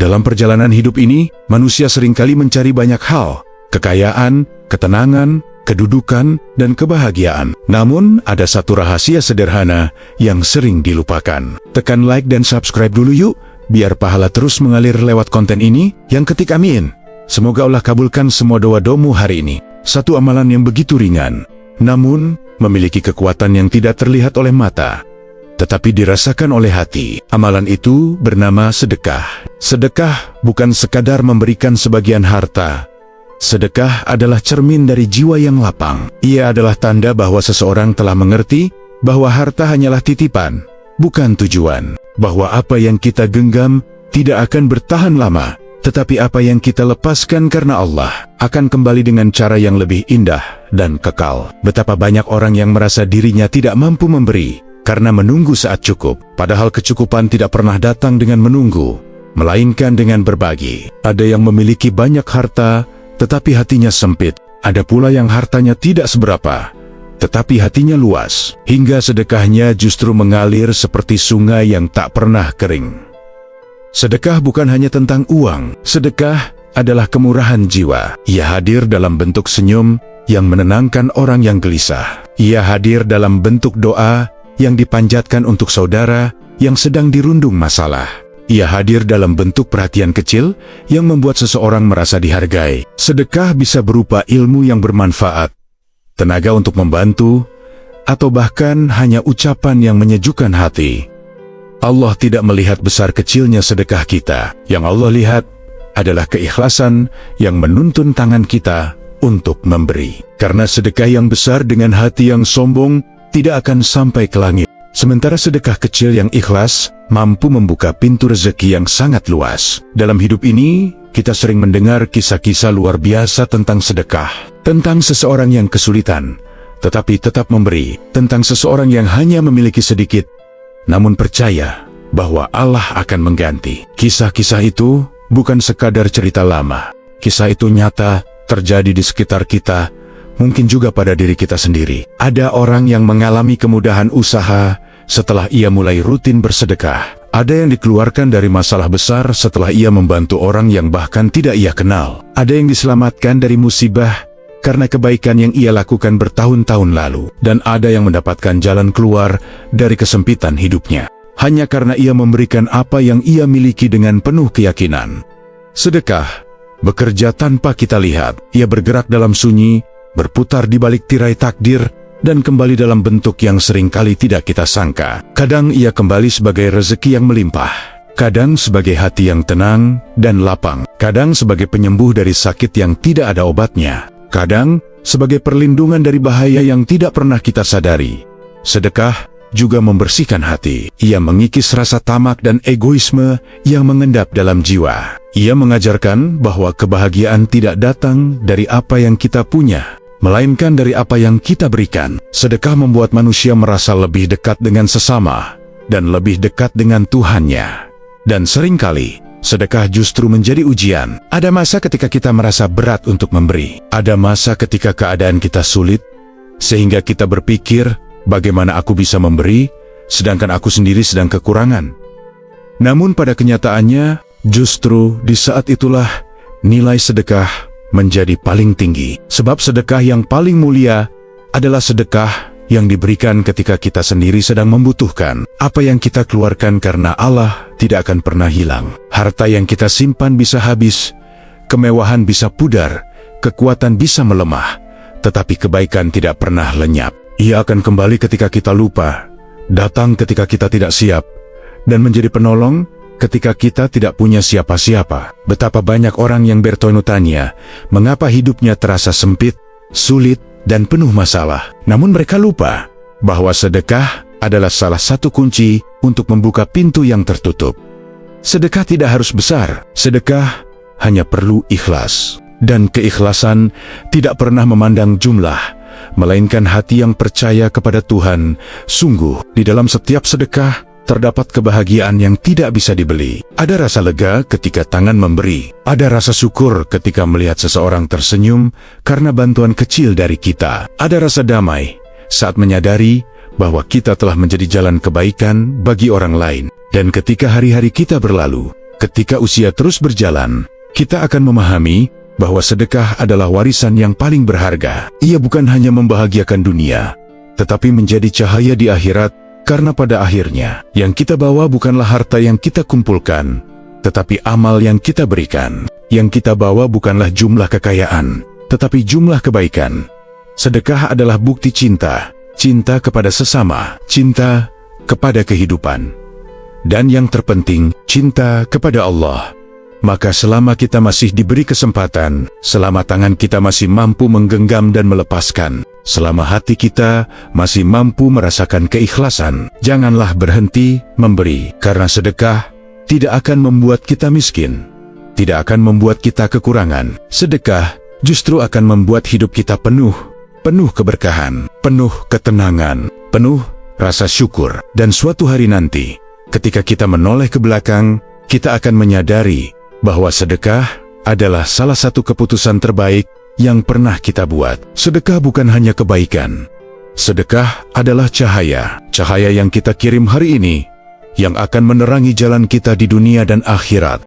Dalam perjalanan hidup ini, manusia seringkali mencari banyak hal, kekayaan, ketenangan, kedudukan, dan kebahagiaan. Namun, ada satu rahasia sederhana yang sering dilupakan. Tekan like dan subscribe dulu yuk, biar pahala terus mengalir lewat konten ini. Yang ketik amin. Semoga Allah kabulkan semua doa-doamu hari ini. Satu amalan yang begitu ringan, namun memiliki kekuatan yang tidak terlihat oleh mata, tetapi dirasakan oleh hati. Amalan itu bernama sedekah. Sedekah bukan sekadar memberikan sebagian harta. Sedekah adalah cermin dari jiwa yang lapang. Ia adalah tanda bahwa seseorang telah mengerti bahwa harta hanyalah titipan, bukan tujuan. Bahwa apa yang kita genggam tidak akan bertahan lama, tetapi apa yang kita lepaskan karena Allah akan kembali dengan cara yang lebih indah dan kekal. Betapa banyak orang yang merasa dirinya tidak mampu memberi karena menunggu saat cukup. Padahal kecukupan tidak pernah datang dengan menunggu, melainkan dengan berbagi. Ada yang memiliki banyak harta, tetapi hatinya sempit. Ada pula yang hartanya tidak seberapa, tetapi hatinya luas, hingga sedekahnya justru mengalir seperti sungai yang tak pernah kering. Sedekah bukan hanya tentang uang. Sedekah adalah kemurahan jiwa. Ia hadir dalam bentuk senyum yang menenangkan orang yang gelisah. Ia hadir dalam bentuk doa yang dipanjatkan untuk saudara yang sedang dirundung masalah. Ia hadir dalam bentuk perhatian kecil yang membuat seseorang merasa dihargai. Sedekah bisa berupa ilmu yang bermanfaat, tenaga untuk membantu, atau bahkan hanya ucapan yang menyejukkan hati. Allah tidak melihat besar kecilnya sedekah kita. Yang Allah lihat adalah keikhlasan yang menuntun tangan kita untuk memberi. Karena sedekah yang besar dengan hati yang sombong tidak akan sampai ke langit. Sementara sedekah kecil yang ikhlas mampu membuka pintu rezeki yang sangat luas. Dalam hidup ini, kita sering mendengar kisah-kisah luar biasa tentang sedekah. Tentang seseorang yang kesulitan, tetapi tetap memberi. Tentang seseorang yang hanya memiliki sedikit, namun percaya bahwa Allah akan mengganti. Kisah-kisah itu bukan sekadar cerita lama. Kisah itu nyata, terjadi di sekitar kita, mungkin juga pada diri kita sendiri. Ada orang yang mengalami kemudahan usaha setelah ia mulai rutin bersedekah. Ada yang dikeluarkan dari masalah besar setelah ia membantu orang yang bahkan tidak ia kenal. Ada yang diselamatkan dari musibah karena kebaikan yang ia lakukan bertahun-tahun lalu. Dan ada yang mendapatkan jalan keluar dari kesempitan hidupnya hanya karena ia memberikan apa yang ia miliki dengan penuh keyakinan. Sedekah bekerja tanpa kita lihat. Ia bergerak dalam sunyi, berputar di balik tirai takdir, dan kembali dalam bentuk yang seringkali tidak kita sangka. Kadang ia kembali sebagai rezeki yang melimpah, kadang sebagai hati yang tenang dan lapang, kadang sebagai penyembuh dari sakit yang tidak ada obatnya, kadang sebagai perlindungan dari bahaya yang tidak pernah kita sadari. Sedekah juga membersihkan hati. Ia mengikis rasa tamak dan egoisme yang mengendap dalam jiwa. Ia mengajarkan bahwa kebahagiaan tidak datang dari apa yang kita punya, melainkan dari apa yang kita berikan. Sedekah membuat manusia merasa lebih dekat dengan sesama dan lebih dekat dengan Tuhannya. Dan seringkali sedekah justru menjadi ujian. Ada masa ketika kita merasa berat untuk memberi. Ada masa ketika keadaan kita sulit, sehingga kita berpikir, bagaimana aku bisa memberi, sedangkan aku sendiri sedang kekurangan. Namun pada kenyataannya, justru di saat itulah nilai sedekah menjadi paling tinggi. Sebab sedekah yang paling mulia adalah sedekah yang diberikan ketika kita sendiri sedang membutuhkan. Apa yang kita keluarkan karena Allah tidak akan pernah hilang. Harta yang kita simpan bisa habis, kemewahan bisa pudar, kekuatan bisa melemah, tetapi kebaikan tidak pernah lenyap. Ia akan kembali ketika kita lupa, datang ketika kita tidak siap, dan menjadi penolong ketika kita tidak punya siapa-siapa. Betapa banyak orang yang bertanya tanya, mengapa hidupnya terasa sempit, sulit, dan penuh masalah. Namun mereka lupa bahwa sedekah adalah salah satu kunci untuk membuka pintu yang tertutup. Sedekah tidak harus besar, sedekah hanya perlu ikhlas. Dan keikhlasan tidak pernah memandang jumlah, melainkan hati yang percaya kepada Tuhan. Sungguh, di dalam setiap sedekah terdapat kebahagiaan yang tidak bisa dibeli. Ada rasa lega ketika tangan memberi. Ada rasa syukur ketika melihat seseorang tersenyum karena bantuan kecil dari kita. Ada rasa damai saat menyadari bahwa kita telah menjadi jalan kebaikan bagi orang lain. Dan ketika hari-hari kita berlalu, Ketika usia terus berjalan, kita akan memahami bahwa sedekah adalah warisan yang paling berharga. Ia bukan hanya membahagiakan dunia, tetapi menjadi cahaya di akhirat, karena pada akhirnya, yang kita bawa bukanlah harta yang kita kumpulkan, tetapi amal yang kita berikan. Yang kita bawa bukanlah jumlah kekayaan, tetapi jumlah kebaikan. Sedekah adalah bukti cinta, cinta kepada sesama, cinta kepada kehidupan. Dan yang terpenting, cinta kepada Allah. Maka selama kita masih diberi kesempatan, selama tangan kita masih mampu menggenggam dan melepaskan, selama hati kita masih mampu merasakan keikhlasan, janganlah berhenti memberi. Karena sedekah tidak akan membuat kita miskin, tidak akan membuat kita kekurangan. Sedekah justru akan membuat hidup kita penuh keberkahan, penuh ketenangan, penuh rasa syukur. Dan suatu hari nanti, ketika kita menoleh ke belakang, kita akan menyadari bahwa sedekah adalah salah satu keputusan terbaik yang pernah kita buat. Sedekah bukan hanya kebaikan. Sedekah adalah cahaya yang kita kirim hari ini, yang akan menerangi jalan kita di dunia dan akhirat.